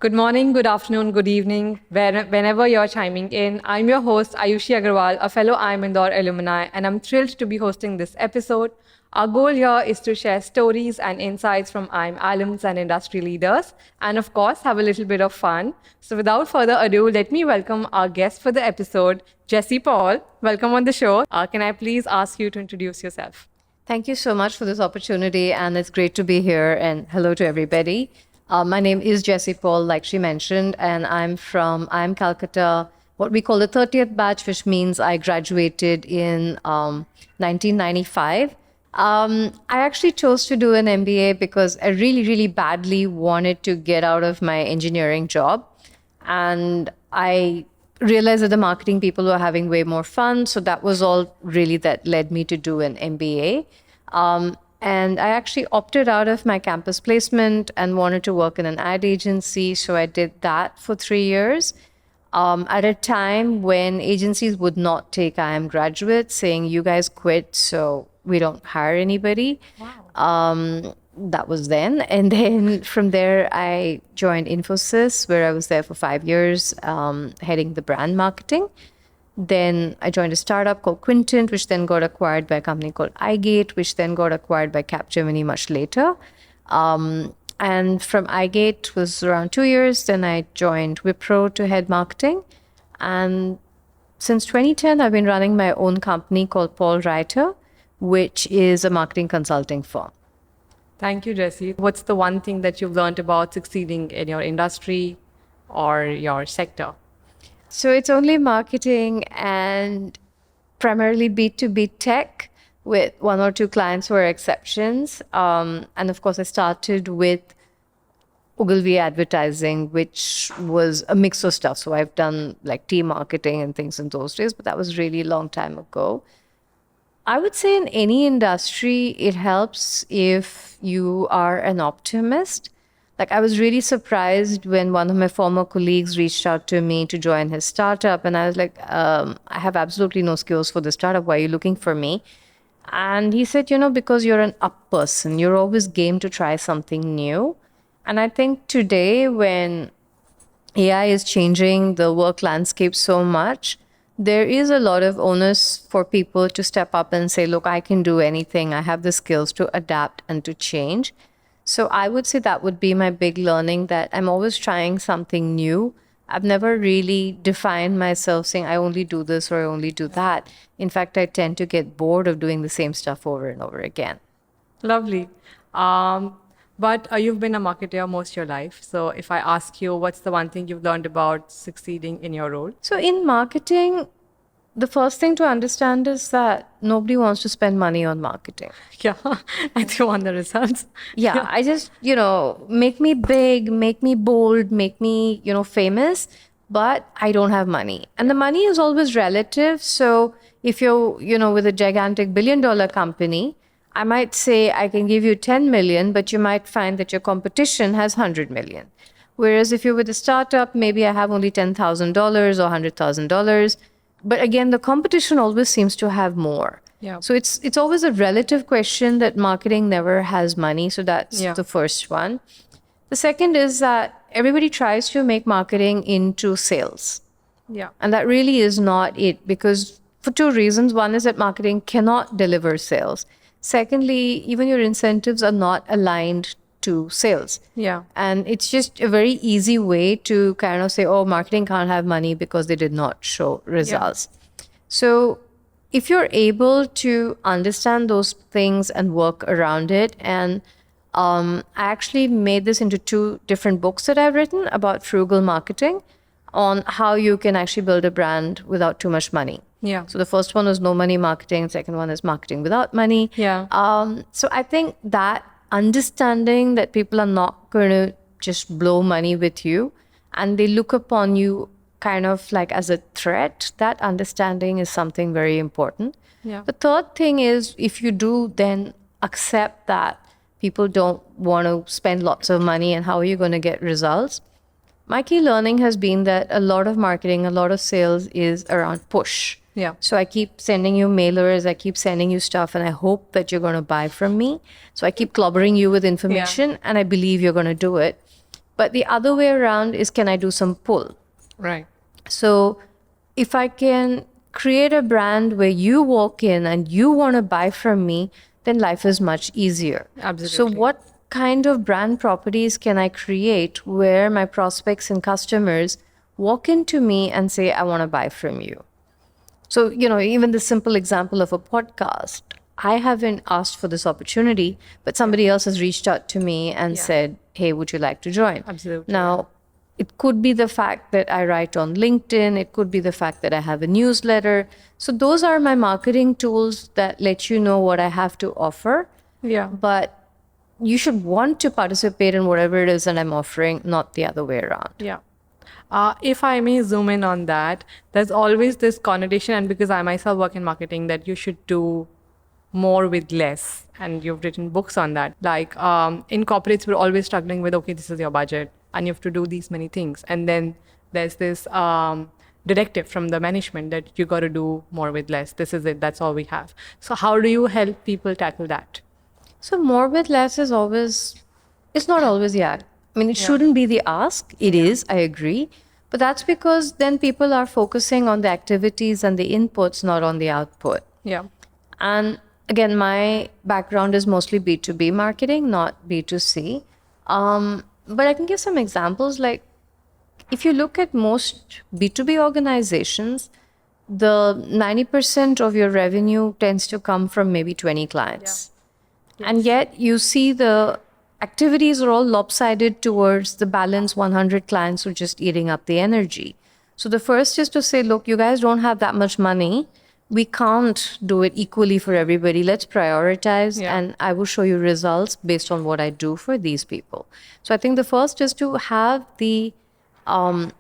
Good morning, good afternoon, good evening, whenever you're chiming in. I'm your host, Ayushi Agarwal, a fellow IIM Indore alumni, and I'm thrilled to be hosting this episode. Our goal here is to share stories and insights from IIM alums and industry leaders, and of course, have a little bit of fun. So, without further ado, let me welcome our guest for the episode, Jessie Paul. Welcome on the show. Can I please ask you to introduce yourself? Thank you so much for this opportunity, and it's great to be here. And hello to everybody. My name is Jessie Paul, like she mentioned, and I'm Calcutta, what we call the 30th batch, which means I graduated in 1995. I actually chose to do an MBA because I really, really badly wanted to get out of my engineering job. And I realized that the marketing people were having way more fun. So that was all really that led me to do an MBA. And I actually opted out of my campus placement and wanted to work in an ad agency. So I did that for 3 years. At a time when agencies would not take IIM graduates, saying, you guys quit, so we don't hire anybody. Wow. That was then. And then from there, I joined Infosys, where I was there for 5 years, heading the brand marketing. Then I joined a startup called Quintent, which then got acquired by a company called iGate, which then got acquired by Capgemini much later. And from iGate was around 2 years. Then I joined Wipro to head marketing. And since 2010, I've been running my own company called Paul Reiter, which is a marketing consulting firm. Thank you, Jessie. What's the one thing that you've learned about succeeding in your industry or your sector? So it's only marketing and primarily B2B tech, with one or two clients who are exceptions. And of course, I started with Ogilvy Advertising, which was a mix of stuff. So I've done like tea marketing and things in those days, but that was really a long time ago. I would say in any industry, it helps if you are an optimist. Like, I was really surprised when one of my former colleagues reached out to me to join his startup. And I was like, I have absolutely no skills for the startup. Why are you looking for me? And he said, because you're an up person, you're always game to try something new. And I think today, when AI is changing the work landscape so much, there is a lot of onus for people to step up and say, look, I can do anything. I have the skills to adapt and to change. So I would say that would be my big learning, that I'm always trying something new. I've never really defined myself saying I only do this or I only do that. In fact, I tend to get bored of doing the same stuff over and over again. Lovely. But you've been a marketer most of your life. So if I ask you, what's the one thing you've learned about succeeding in your role? So in marketing, the first thing to understand is that nobody wants to spend money on marketing. Yeah, I do want the results. Yeah, I just, make me big, make me bold, make me, famous, but I don't have money. And the money is always relative. So if you're, with a gigantic $1 billion company, I might say I can give you 10 million, but you might find that your competition has 100 million. Whereas if you're with a startup, maybe I have only $10,000 or $100,000. But again, the competition always seems to have more. Yeah. So it's always a relative question that marketing never has money. So that's the first one. The second is that everybody tries to make marketing into sales. Yeah. And that really is not it, because for two reasons. One is that marketing cannot deliver sales. Secondly, even your incentives are not aligned to sales. Yeah. And it's just a very easy way to kind of say, oh, marketing can't have money because they did not show results. Yeah. So if you're able to understand those things and work around it, and I actually made this into 2 different books that I've written about frugal marketing, on how you can actually build a brand without too much money. Yeah. So the first one was no money marketing. Second one is marketing without money. Yeah. So I think that understanding that people are not going to just blow money with you, and they look upon you kind of like as a threat, that understanding is something very important. Yeah. The third thing is, if you do then accept that people don't want to spend lots of money, and how are you going to get results? My key learning has been that a lot of marketing, a lot of sales is around push. Yeah. So I keep sending you mailers, I keep sending you stuff, and I hope that you're going to buy from me. So I keep clobbering you with information, and I believe you're going to do it. But the other way around is, can I do some pull? Right. So if I can create a brand where you walk in and you want to buy from me, then life is much easier. Absolutely. So what kind of brand properties can I create where my prospects and customers walk into me and say, I want to buy from you? So, even the simple example of a podcast, I haven't asked for this opportunity, but somebody else has reached out to me and said, hey, would you like to join? Absolutely. Now, it could be the fact that I write on LinkedIn. It could be the fact that I have a newsletter. So those are my marketing tools that let you know what I have to offer. Yeah. But you should want to participate in whatever it is that I'm offering, not the other way around. Yeah. If I may zoom in on that, there's always this connotation, and because I myself work in marketing, that you should do more with less. And you've written books on that. Like in corporates, we're always struggling with, okay, this is your budget, and you have to do these many things. And then there's this directive from the management that you got to do more with less. This is it. That's all we have. So how do you help people tackle that? So more with less is always, it's not always, I mean, it shouldn't be the ask. It is, I agree. But that's because then people are focusing on the activities and the inputs, not on the output. Yeah. And again, my background is mostly B2B marketing, not B2C. But I can give some examples. Like, if you look at most B2B organizations, the 90% of your revenue tends to come from maybe 20 clients. And yet you see the activities are all lopsided towards the balance 100 clients who are just eating up the energy. So the first is to say, look, you guys don't have that much money. We can't do it equally for everybody. Let's prioritize, and I will show you results based on what I do for these people. So I think the first is to have the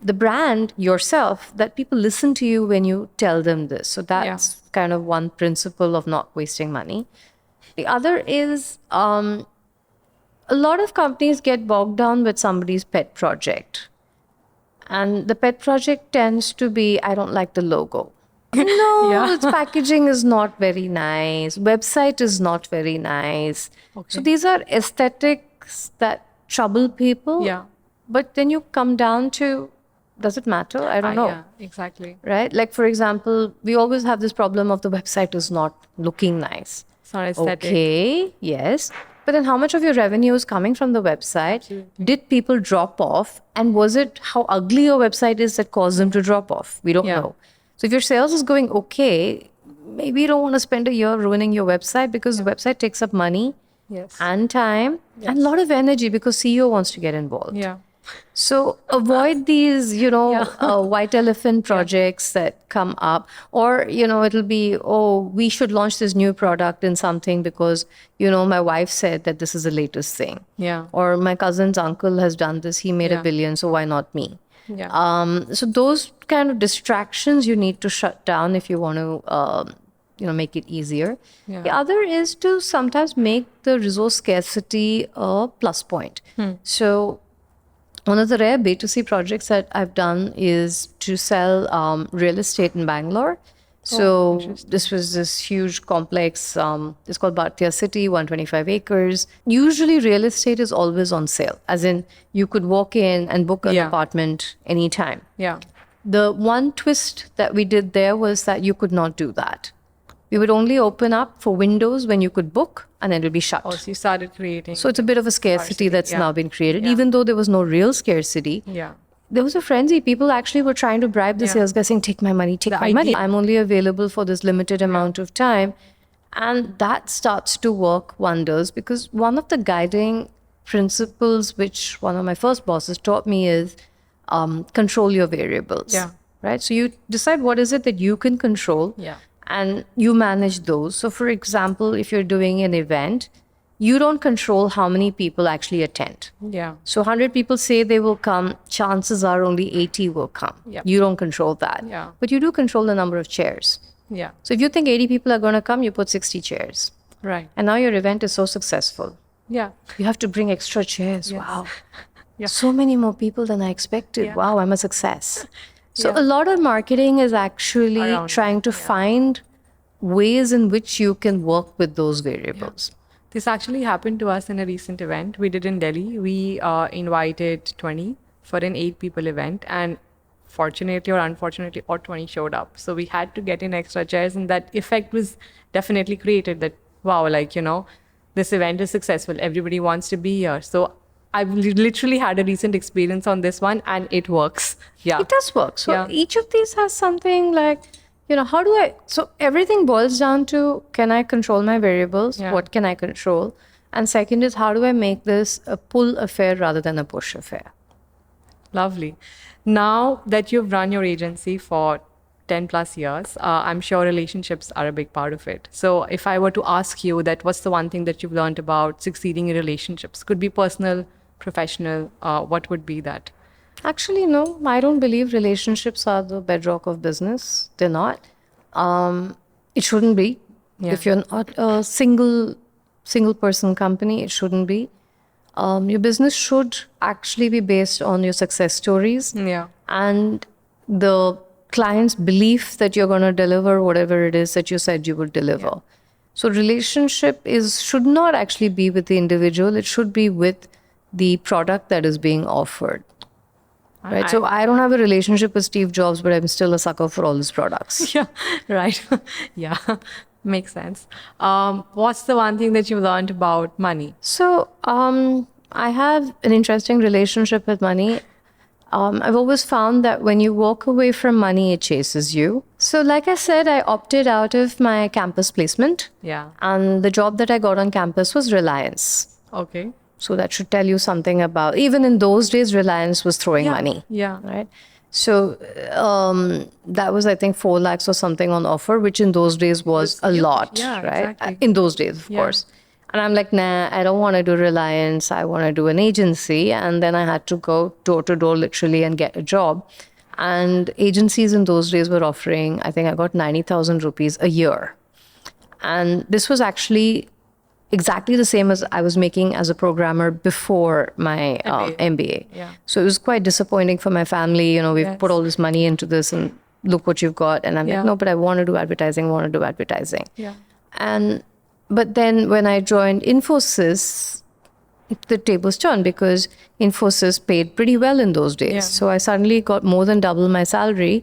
brand yourself, that people listen to you when you tell them this. So that's kind of one principle of not wasting money. The other is a lot of companies get bogged down with somebody's pet project. And the pet project tends to be, I don't like the logo. No, its packaging is not very nice. Website is not very nice. Okay. So these are aesthetics that trouble people. Yeah. But then you come down to, does it matter? I don't know. Yeah, exactly. Right? Like, for example, we always have this problem of the website is not looking nice. It's not aesthetic. Okay, yes. But then how much of your revenue is coming from the website? Absolutely. Did people drop off? And was it how ugly your website is that caused them to drop off? We don't know. So if your sales is going okay, maybe you don't want to spend a year ruining your website, because the website takes up money and time and a lot of energy, because CEO wants to get involved. Yeah. So avoid these, white elephant projects that come up, or, it'll be, we should launch this new product in something because, my wife said that this is the latest thing. Yeah. Or my cousin's uncle has done this. He made $1 billion. So why not me? Yeah. So those kind of distractions you need to shut down if you want to, make it easier. Yeah. The other is to sometimes make the resource scarcity a plus point. So one of the rare B2C projects that I've done is to sell real estate in Bangalore. So this was this huge complex, it's called Bhartiya City, 125 acres. Usually real estate is always on sale, as in you could walk in and book an apartment anytime. Yeah. The one twist that we did there was that you could not do that. We would only open up for windows when you could book, and then it would be shut. Oh, so you started creating. So it's a bit of a scarcity that's now been created, even though there was no real scarcity. Yeah. There was a frenzy. People actually were trying to bribe the sales guy, saying, take my money, take my money. I'm only available for this limited amount of time. And that starts to work wonders, because one of the guiding principles which one of my first bosses taught me is control your variables. Yeah. Right? So you decide what is it that you can control. Yeah. And you manage those. So for example, if you're doing an event, you don't control how many people actually attend. Yeah. So 100 people say they will come, chances are only 80 will come. Yep. You don't control that. Yeah. But you do control the number of chairs. Yeah. So if you think 80 people are going to come, you put 60 chairs. Right. And now your event is so successful. Yeah. You have to bring extra chairs. Yes. Wow. Yeah. So many more people than I expected. Yeah. Wow, I'm a success. So Yeah. a lot of marketing is actually Around trying to find ways in which you can work with those variables. This actually happened to us in a recent event we did in Delhi. We invited 20 for an 8 people event, and fortunately or unfortunately, all 20 showed up. So we had to get in extra chairs, and that effect was definitely created that, wow, like, this event is successful. Everybody wants to be here. So I've literally had a recent experience on this one, and it works. Yeah. It does work. So Yeah. each of these has something like, how do I, so everything boils down to, can I control my variables? Yeah. What can I control? And second is, how do I make this a pull affair rather than a push affair? Lovely. Now that you've run your agency for 10 plus years, I'm sure relationships are a big part of it. So if I were to ask you that, what's the one thing that you've learned about succeeding in relationships? Could be personal, professional, what would be that? Actually, no, I don't believe relationships are the bedrock of business. They're not. It shouldn't be. Yeah. If you're not a single person company, it shouldn't be. Your business should actually be based on your success stories Yeah. and the client's belief that you're going to deliver whatever it is that you said you would deliver. So relationship should not actually be with the individual. It should be with the product that is being offered. Right. So I don't have a relationship with Steve Jobs, but I'm still a sucker for all his products. Yeah, right. Yeah, makes sense. What's the one thing that you learned about money? So I have an interesting relationship with money. I've always found that when you walk away from money, it chases you. So like I said, I opted out of my campus placement. Yeah. And the job that I got on campus was Reliance. Okay. So that should tell you something about, even in those days, Reliance was throwing money. Yeah. Right. So that was, I think, 4 lakhs or something on offer, which in those days was a lot. Yeah, right. exactly. In those days, of course. And I'm like, nah, I don't want to do Reliance. I want to do an agency. And then I had to go door to door literally and get a job. And agencies in those days were offering, I think I got 90,000 rupees a year. And this was actually exactly the same as I was making as a programmer before my MBA. Yeah. So it was quite disappointing for my family. We've put all this money into this and look what you've got. And I'm like, no, but I want to do advertising, Yeah. But then when I joined Infosys, the tables turned because Infosys paid pretty well in those days. Yeah. So I suddenly got more than double my salary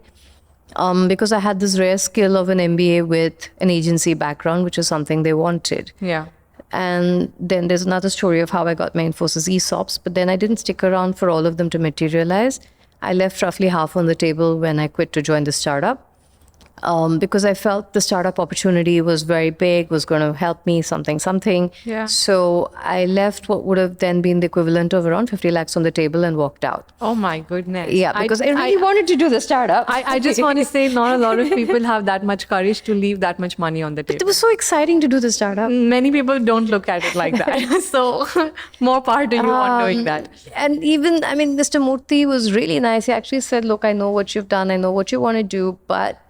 because I had this rare skill of an MBA with an agency background, which is something they wanted. Yeah. And then there's another story of how I got my Infosys ESOPs, but then I didn't stick around for all of them to materialize. I left roughly half on the table when I quit to join the startup. Because I felt the startup opportunity was very big, was going to help me something. Yeah. So I left what would have then been the equivalent of around 50 lakhs on the table and walked out. Oh my goodness. Yeah, because I really wanted to do the startup. I just want to say, not a lot of people have that much courage to leave that much money on the It table. was so exciting to do the startup. Many people don't look at it like that. So more power to you on doing that. And even, Mr. Murthy was really nice. He actually said, look, I know what you've done. I know what you want to do, but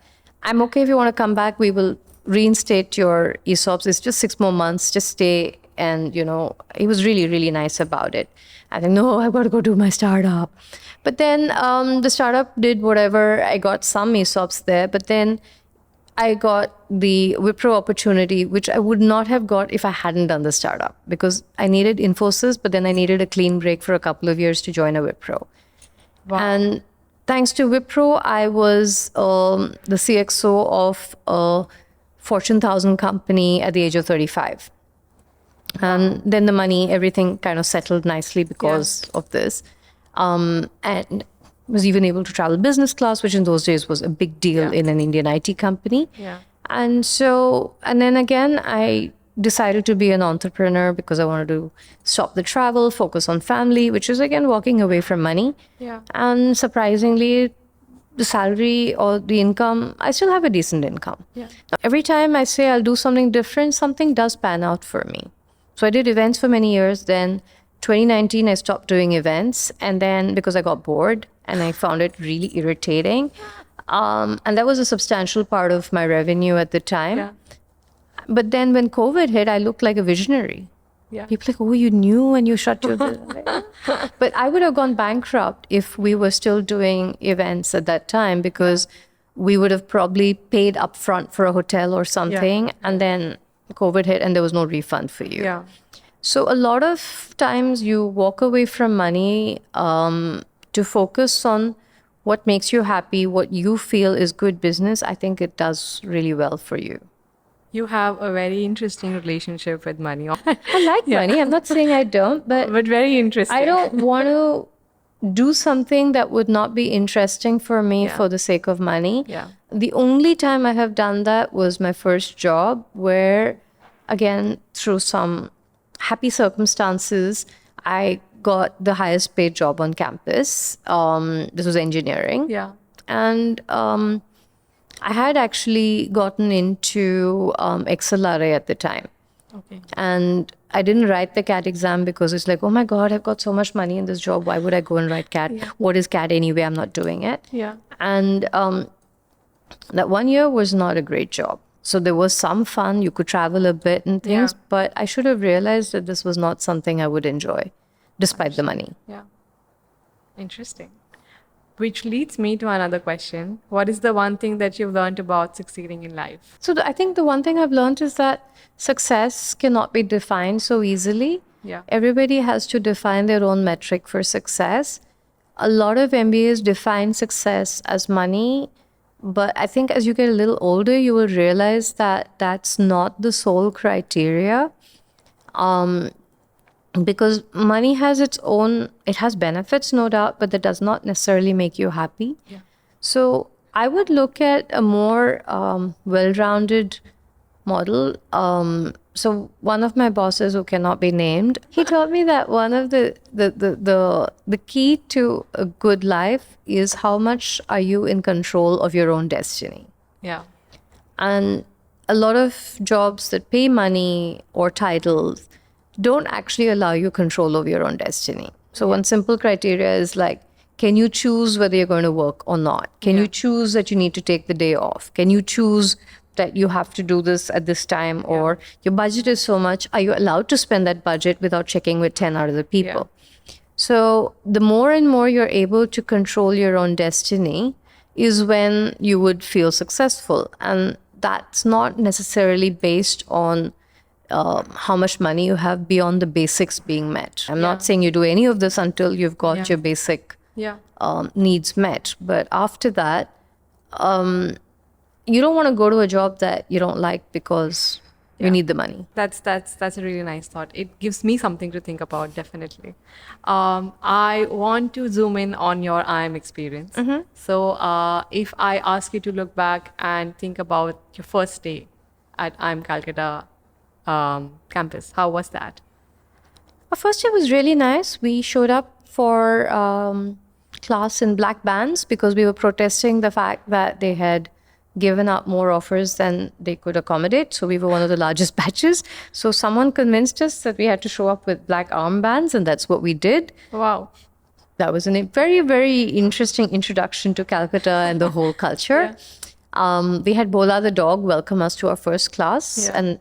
I'm okay if you want to come back. We will reinstate your ESOPs. It's just 6 more months. Just stay. And, he was really, really nice about it. I think, no, I've got to go do my startup. But then the startup did whatever. I got some ESOPs there. But then I got the Wipro opportunity, which I would not have got if I hadn't done the startup. Because I needed Infosys, but then I needed a clean break for a couple of years to join a Wipro. Wow. And thanks to Wipro, I was the CXO of a Fortune 1000 company at the age of 35. And then the money, everything kind of settled nicely because of this. And was even able to travel business class, which in those days was a big deal in an Indian IT company. Yeah. And then again, I decided to be an entrepreneur because I wanted to stop the travel, focus on family, which is again walking away from money. Yeah. And surprisingly, the salary or the income, I still have a decent income. Yeah. Every time I say I'll do something different, something does pan out for me. So I did events for many years. Then 2019, I stopped doing events. And then because I got bored and I found it really irritating. And that was a substantial part of my revenue at the time. Yeah. But then when COVID hit, I looked like a visionary. Yeah. People like, oh, you knew and you shut your. But I would have gone bankrupt if we were still doing events at that time, because we would have probably paid upfront for a hotel or something, and then COVID hit and there was no refund for you. Yeah. So a lot of times you walk away from money to focus on what makes you happy, what you feel is good business. I think it does really well for you. You have a very interesting relationship with money. I like money. I'm not saying I don't, but But very interesting. I don't want to do something that would not be interesting for me Yeah. for the sake of money. Yeah. The only time I have done that was my first job, where, again, through some happy circumstances, I got the highest paid job on campus. This was engineering. Yeah. And I had actually gotten into XLRA at the time. Okay. And I didn't write the CAT exam because it's like, oh my God, I've got so much money in this job. Why would I go and write CAT? What is CAT anyway? I'm not doing it. Yeah. And that 1 year was not a great job. So there was some fun. You could travel a bit and things, but I should have realized that this was not something I would enjoy, despite the money. Yeah. Interesting. Which leads me to another question. What is the one thing that you've learned about succeeding in life? So I think the one thing I've learned is that success cannot be defined so easily. Yeah. Everybody has to define their own metric for success. A lot of MBAs define success as money, but I think as you get a little older, you will realize that that's not the sole criteria. Because money has its own, it has benefits, no doubt, but that does not necessarily make you happy. Yeah. So I would look at a more well-rounded model. So one of my bosses, who cannot be named, he told me that one of the key to a good life is how much are you in control of your own destiny. Yeah. And a lot of jobs that pay money or titles don't actually allow you control over your own destiny. So one simple criteria is like, can you choose whether you're going to work or not? Can you choose that you need to take the day off? Can you choose that you have to do this at this time? Or your budget is so much, are you allowed to spend that budget without checking with 10 other people? So the more and more you're able to control your own destiny is when you would feel successful. And that's not necessarily based on how much money you have beyond the basics being met. I'm not saying you do any of this until you've got your basic needs met. But after that, you don't want to go to a job that you don't like because you need the money. That's a really nice thought. It gives me something to think about, definitely. I want to zoom in on your IIM experience. So if I ask you to look back and think about your first day at IIM Calcutta campus, how was that? Our first year was really nice. We showed up for class in black bands because we were protesting the fact that they had given out more offers than they could accommodate. So we were one of the largest batches. So someone convinced us that we had to show up with black armbands, and that's what we did. Wow. That was a very, very interesting introduction to Calcutta and the whole culture. We had Bola the dog welcome us to our first class. And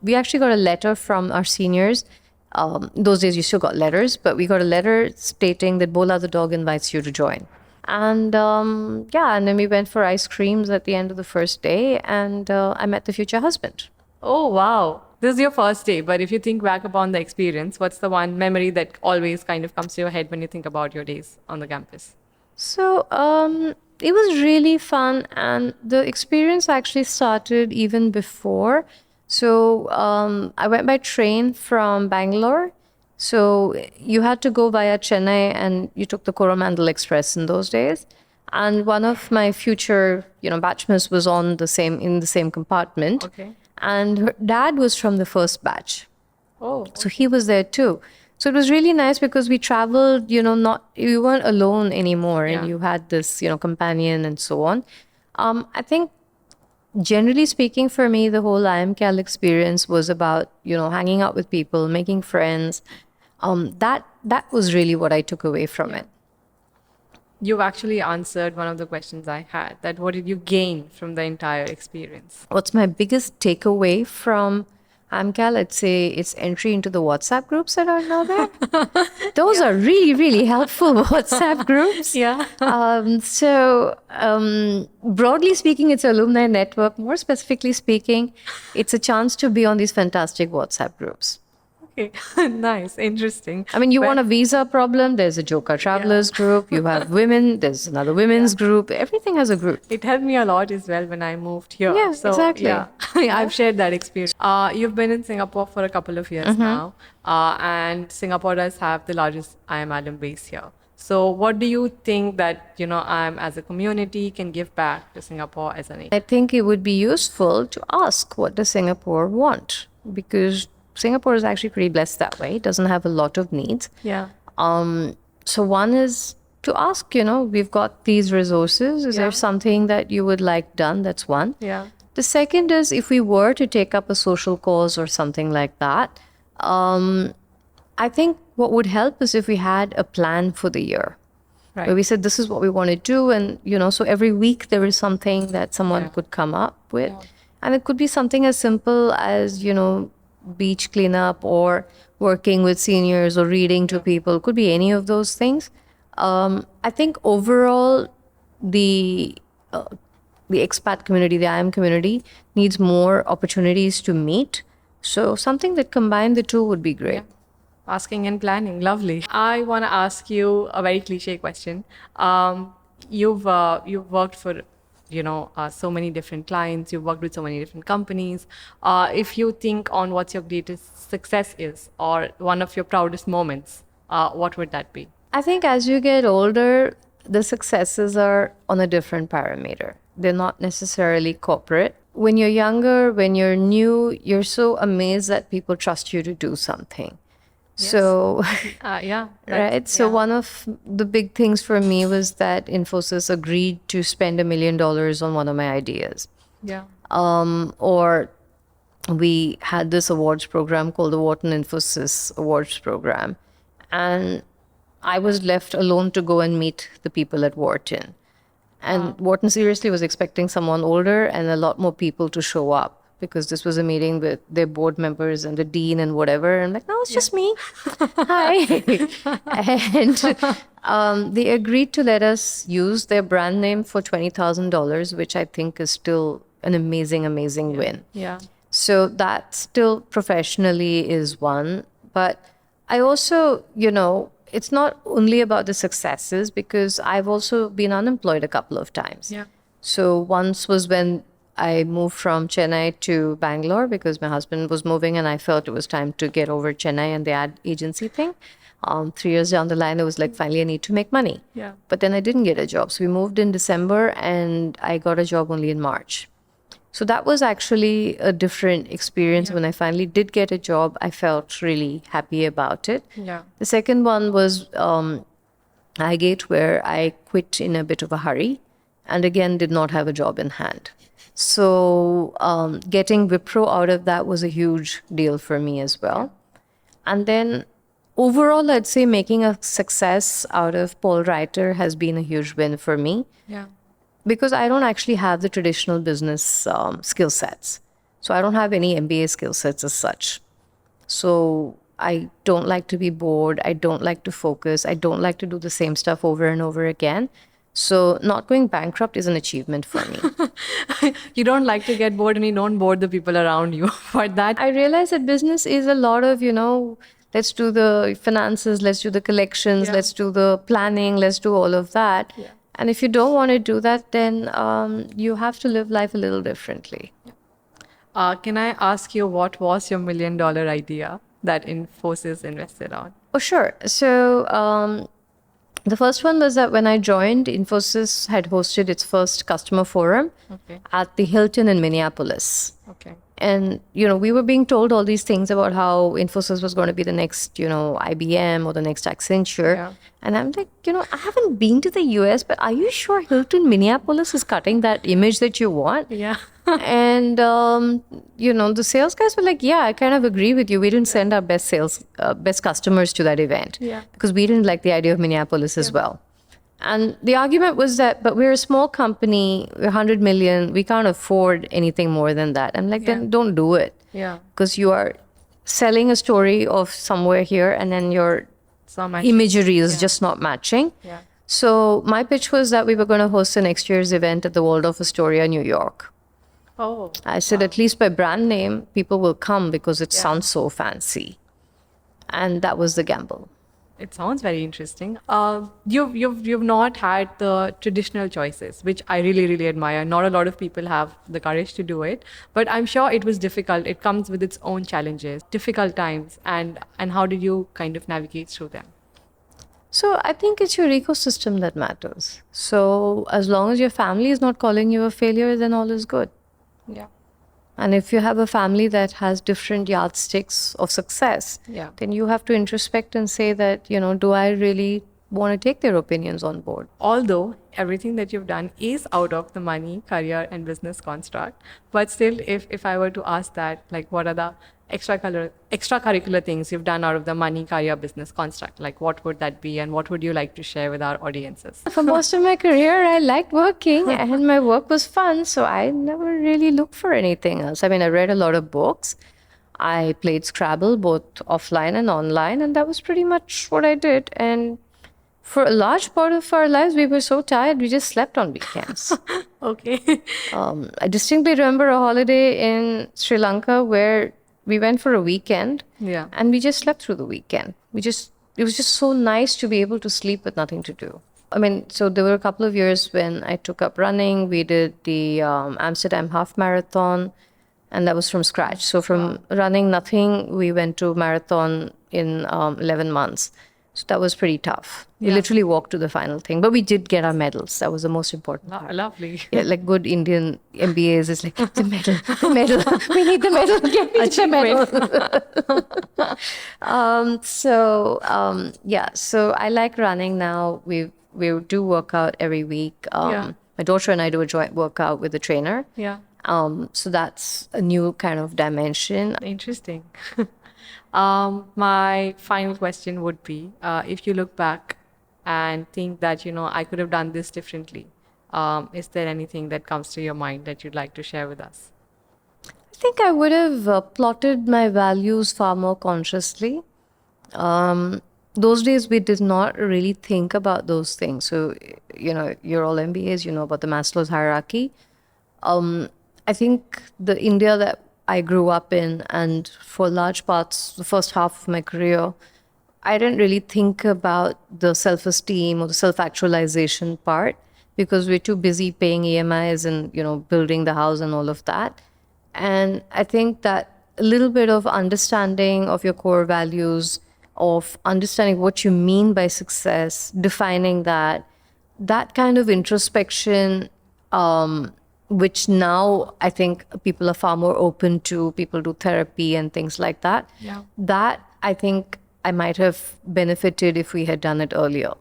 we actually got a letter from our seniors. Those days you still got letters, but we got a letter stating that Bola the dog invites you to join. And and then we went for ice creams at the end of the first day, and I met the future husband. Oh, wow. This is your first day, but if you think back upon the experience, what's the one memory that always kind of comes to your head when you think about your days on the campus? So it was really fun, and the experience actually started even before. So I went by train from Bangalore. So you had to go via Chennai, and you took the Coromandel Express in those days. And one of my future, batchmates was in the same compartment. Okay. And her dad was from the first batch. Oh. So he was there too. So it was really nice because we traveled, you weren't alone anymore, and you had this, companion and so on. I think generally speaking, for me, the whole IIM Cal experience was about, hanging out with people, making friends. That was really what I took away from it. You've actually answered one of the questions I had, that what did you gain from the entire experience? What's my biggest takeaway from AMCAL, let's say it's entry into the WhatsApp groups that are now there. Those are really, really helpful WhatsApp groups. Yeah. Broadly speaking, it's alumni network. More specifically speaking, it's a chance to be on these fantastic WhatsApp groups. Okay. Nice. Interesting. I mean, you want a visa problem, there's a Joka Travelers group. You have women, there's another women's group. Everything has a group. It helped me a lot as well when I moved here. Yeah, so, exactly. Yeah, I've shared that experience. You've been in Singapore for a couple of years now, and Singapore does have the largest IIM alum base here. So, what do you think that IIM as a community can give back to Singapore as an? I think it would be useful to ask what does Singapore want, because Singapore is actually pretty blessed that way. It doesn't have a lot of needs. Yeah. So one is to ask, we've got these resources. Is there something that you would like done? That's one. Yeah. The second is if we were to take up a social cause or something like that, I think what would help is if we had a plan for the year. Right. Where we said, this is what we want to do. And, so every week there is something that someone could come up with. Yeah. And it could be something as simple as, beach cleanup or working with seniors or reading to people. Could be any of those things. I think overall, the expat community, the IIM community, needs more opportunities to meet. So something that combined the two would be great. Yeah. Asking and planning, lovely. I want to ask you a very cliche question. You've worked for so many different clients, you've worked with so many different companies. If you think on what your greatest success is or one of your proudest moments, what would that be? I think as you get older, the successes are on a different parameter. They're not necessarily corporate. When you're younger, when you're new, you're so amazed that people trust you to do something. Yes. So, right. So one of the big things for me was that Infosys agreed to spend $1 million on one of my ideas. Yeah. Or we had this awards program called the Wharton Infosys Awards Program. And I was left alone to go and meet the people at Wharton. And Wharton seriously was expecting someone older and a lot more people to show up, because this was a meeting with their board members and the dean and whatever. And I'm like, no, it's just me. Hi. And they agreed to let us use their brand name for $20,000, which I think is still an amazing, amazing win. Yeah. So that still professionally is one. But I also, it's not only about the successes, because I've also been unemployed a couple of times. Yeah. So once was when I moved from Chennai to Bangalore, because my husband was moving and I felt it was time to get over Chennai and the ad agency thing. 3 years down the line, it was like, finally, I need to make money. Yeah. But then I didn't get a job. So we moved in December and I got a job only in March. So that was actually a different experience. When I finally did get a job, I felt really happy about it. Yeah. The second one was iGate, where I quit in a bit of a hurry and again did not have a job in hand. So getting Wipro out of that was a huge deal for me as well. And then overall, I'd say making a success out of Paul Reiter has been a huge win for me. Yeah. Because I don't actually have the traditional business skill sets. So I don't have any MBA skill sets as such. So I don't like to be bored. I don't like to focus. I don't like to do the same stuff over and over again. So not going bankrupt is an achievement for me. You don't like to get bored and you don't bore the people around you. But that I realize that business is a lot of, let's do the finances, let's do the collections, let's do the planning, let's do all of that. Yeah. And if you don't want to do that, then you have to live life a little differently. Can I ask you, what was your $1 million idea that Infosys invested on? Oh, sure. So the first one was that when I joined, Infosys had hosted its first customer forum at the Hilton in Minneapolis. Okay. And, we were being told all these things about how Infosys was going to be the next, IBM or the next Accenture. Yeah. And I'm like, I haven't been to the US, but are you sure Hilton Minneapolis is cutting that image that you want? Yeah. And, the sales guys were like, yeah, I kind of agree with you. We didn't send our best customers to that event because we didn't like the idea of Minneapolis as well. And the argument was that, but we're a small company, we're 100 million, we can't afford anything more than that. I'm like, then don't do it. Yeah. because you are selling a story of somewhere here, and then your Some actually. imagery is just not matching. Yeah. So my pitch was that we were going to host the next year's event at the Waldorf Astoria, New York. Oh. I said, at least by brand name, people will come because it Yeah. sounds so fancy. And that was the gamble. It sounds very interesting. You've not had the traditional choices, which I really admire. Not a lot of people have the courage to do it, but I'm sure it was difficult. It comes with its own challenges, difficult times, and how did you kind of navigate through them? So I think it's your ecosystem that matters. So as long as your family is not calling you a failure, then all is good. Yeah. And if you have a family that has different yardsticks of success, Yeah. then you have to introspect and say that, do I really want to take their opinions on board? Although everything that you've done is out of the money, career, and business construct, but still, if I were to ask that, like, what are the extracurricular things you've done out of the money, career, business construct? Like, what would that be, and what would you like to share with our audiences? For most of my career, I liked working and my work was fun. So I never really looked for anything else. I mean, I read a lot of books. I played Scrabble both offline and online, and that was pretty much what I did. And for a large part of our lives, we were so tired, we just slept on weekends. Okay. I distinctly remember a holiday in Sri Lanka where we went for a weekend. Yeah. And we just slept through the weekend. It was just so nice to be able to sleep with nothing to do. I mean, so there were a couple of years when I took up running. We did the Amsterdam Half Marathon, and that was from scratch. So from running nothing, we went to marathon in 11 months. So that was pretty tough. We Yeah. literally walked to the final thing, but we did get our medals. That was the most important part. Lovely. Yeah, like good Indian MBAs, it's like the medal, the medal. We need the medal. Get me the medal. So I like running now. We do workout every week. Yeah. My daughter and I do a joint workout with a trainer. Yeah. So that's a new kind of dimension. Interesting. My final question would be, if you look back and think that, I could have done this differently, is there anything that comes to your mind that you'd like to share with us? I think I would have plotted my values far more consciously. Those days we did not really think about those things. So, you're all MBAs, you know about the Maslow's hierarchy. I think the India that I grew up in, and for large parts, the first half of my career, I didn't really think about the self-esteem or the self-actualization part because we're too busy paying EMIs and, building the house and all of that. And I think that a little bit of understanding of your core values, of understanding what you mean by success, defining that kind of introspection, which now I think people are far more open to. People do therapy and things like that. Yeah. That I think I might have benefited if we had done it earlier.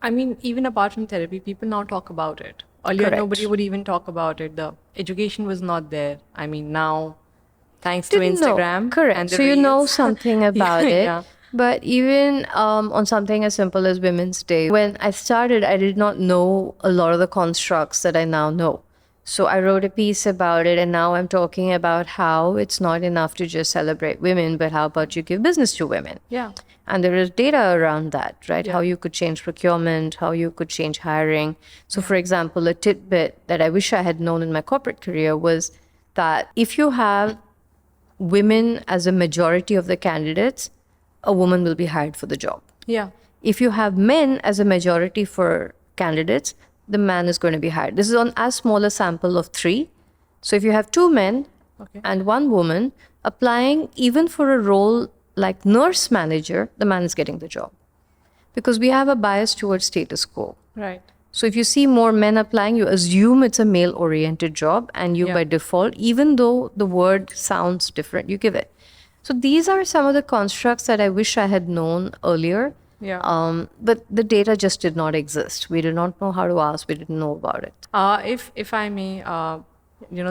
I mean, even apart from therapy, people now talk about it. Earlier, Correct. nobody would even talk about it. The education was not there. I mean, now, thanks to Didn't know. Instagram. Correct. And the So you know reels. something about it. Yeah. But even on something as simple as Women's Day, when I started, I did not know a lot of the constructs that I now know. So I wrote a piece about it, and now I'm talking about how it's not enough to just celebrate women, but how about you give business to women? Yeah. And there is data around that, right? Yeah. How you could change procurement, how you could change hiring. So, for example, a tidbit that I wish I had known in my corporate career was that if you have women as a majority of the candidates, a woman will be hired for the job. Yeah. If you have men as a majority for candidates, the man is going to be hired. This is on as small a sample of 3. So if you have 2 men Okay. and 1 woman applying even for a role like nurse manager, the man is getting the job. Because we have a bias towards status quo. Right. So if you see more men applying, you assume it's a male-oriented job, and you Yeah. by default, even though the word sounds different, you give it. So these are some of the constructs that I wish I had known earlier. Yeah. But the data just did not exist. We did not know how to ask. We didn't know about it. If I may,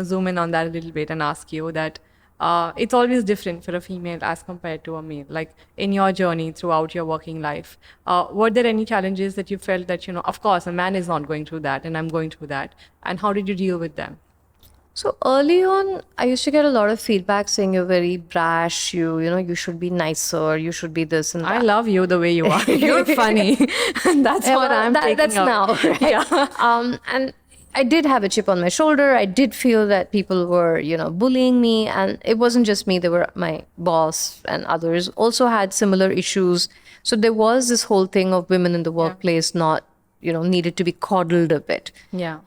zoom in on that a little bit and ask you that it's always different for a female as compared to a male. Like in your journey throughout your working life, were there any challenges that you felt that, of course, a man is not going through that and I'm going through that? And how did you deal with them? So early on, I used to get a lot of feedback saying you're very brash. You should be nicer. You should be this and that. I love you the way you are. You're funny. That's Yeah, what well, I'm taking that's up. now, right? Yeah. And I did have a chip on my shoulder. I did feel that people were, bullying me, and it wasn't just me. They were my boss and others also had similar issues. So there was this whole thing of women in the workplace not, needed to be coddled a bit. Yeah.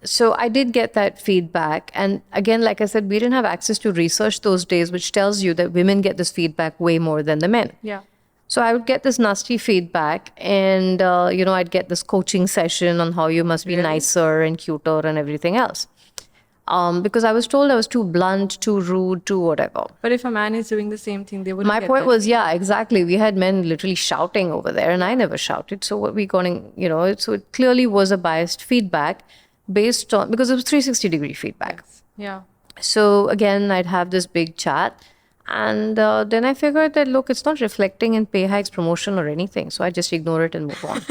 So I did get that feedback. And again, like I said, we didn't have access to research those days, which tells you that women get this feedback way more than the men. Yeah. So I would get this nasty feedback, and I'd get this coaching session on how you must be nicer and cuter and everything else. Because I was told I was too blunt, too rude, too whatever. But if a man is doing the same thing, they wouldn't My get point that. was, yeah, exactly. We had men literally shouting over there, and I never shouted. So what we got, so it clearly was a biased feedback based on, because it was 360-degree feedback. Yeah. So again, I'd have this big chat. And then I figured that, look, it's not reflecting in pay hikes, promotion, or anything. So I just ignore it and move on.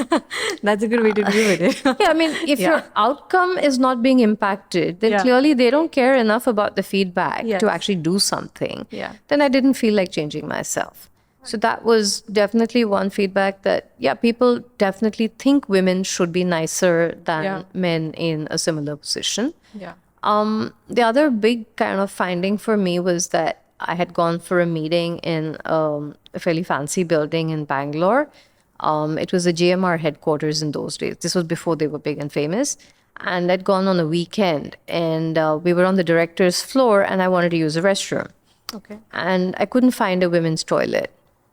That's a good way to deal with it. Yeah, I mean, if your outcome is not being impacted, then clearly they don't care enough about the feedback Yes. to actually do something. Yeah. Then I didn't feel like changing myself. So that was definitely one feedback that, people definitely think women should be nicer than men in a similar position. Yeah. The other big kind of finding for me was that I had gone for a meeting in a fairly fancy building in Bangalore. It was the GMR headquarters in those days. This was before they were big and famous. And I'd gone on a weekend, and we were on the director's floor, and I wanted to use a restroom. Okay. And I couldn't find a women's toilet.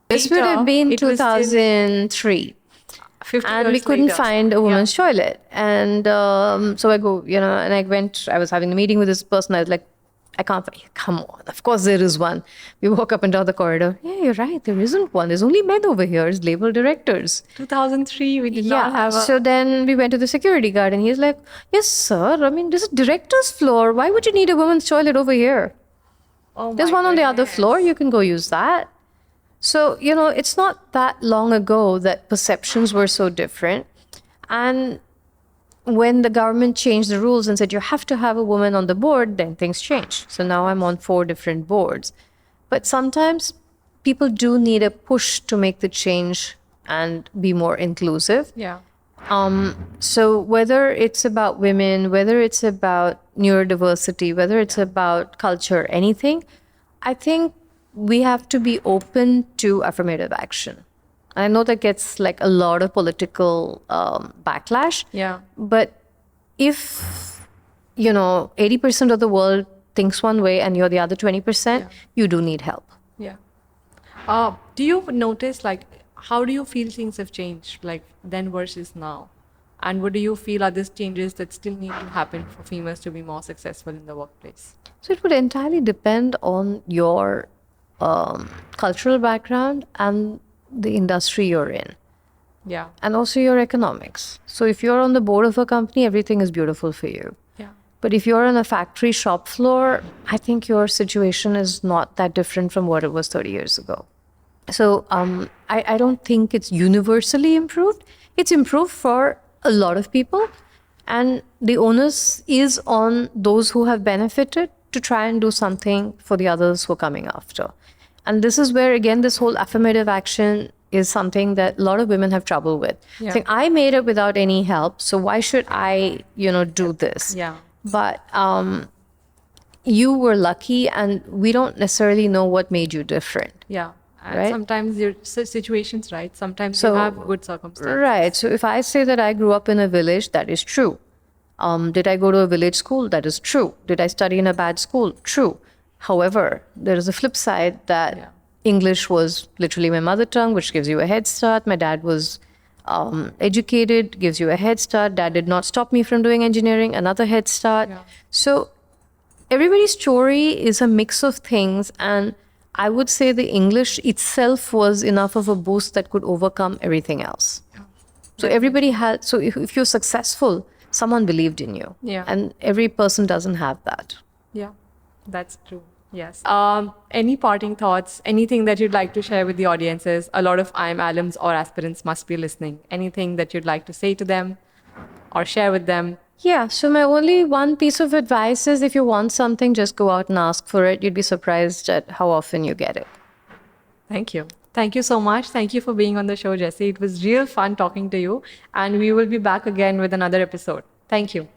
This would Later, have been it was still 2003. 50 And we years couldn't later. find a women's toilet. And so I go, and I was having a meeting with this person. I was like, I can't find, come on, of course there is one. We walk up and down the corridor. Yeah, you're right, there isn't one. There's only men over here as label directors. 2003, we did not have a... So then we went to the security guard, and he's like, yes, sir, I mean, this is director's floor. Why would you need a women's toilet over here? Oh There's my one on the other goodness. floor. You can go use that. So, it's not that long ago that perceptions were so different. And when the government changed the rules and said you have to have a woman on the board, then things changed. So now I'm on 4 different boards. But sometimes people do need a push to make the change and be more inclusive. Yeah. So whether it's about women, whether it's about neurodiversity, whether it's about culture, anything, I think we have to be open to affirmative action. I know that gets like a lot of political backlash. Yeah. But if, 80% of the world thinks one way and you're the other 20%, you do need help. Yeah. Do you notice, like, how do you feel things have changed, like, then versus now? And what do you feel are these changes that still need to happen for females to be more successful in the workplace? So it would entirely depend on your cultural background and the industry you're in, Yeah. and also your economics. So if you're on the board of a company, everything is beautiful for you. Yeah. But if you're on a factory shop floor, I think your situation is not that different from what it was 30 years ago. So I don't think it's universally improved. It's improved for a lot of people. And the onus is on those who have benefited to try and do something for the others who are coming after. And this is where, again, this whole affirmative action is something that a lot of women have trouble with. Yeah. Saying, I made it without any help, so why should I, do this? Yeah. But you were lucky, and we don't necessarily know what made you different. Yeah. And Right. sometimes your situation's right. Sometimes So- you have good circumstances. Right. So if I say that I grew up in a village, that is true. Did I go to a village school? That is true. Did I study in a bad school? True. However, there is a flip side that English was literally my mother tongue, which gives you a head start. My dad was educated, gives you a head start. Dad did not stop me from doing engineering, another head start. Yeah. So everybody's story is a mix of things, and I would say the English itself was enough of a boost that could overcome everything else. So everybody had, so if you're successful, someone believed in you. Yeah. And every person doesn't have that. Yeah, that's true. Yes. Any parting thoughts? Anything that you'd like to share with the audiences? A lot of IIM alums or aspirants must be listening. Anything that you'd like to say to them or share with them? Yeah, so my only one piece of advice is if you want something, just go out and ask for it. You'd be surprised at how often you get it. Thank you. Thank you so much. Thank you for being on the show, Jessie. It was real fun talking to you, and we will be back again with another episode. Thank you.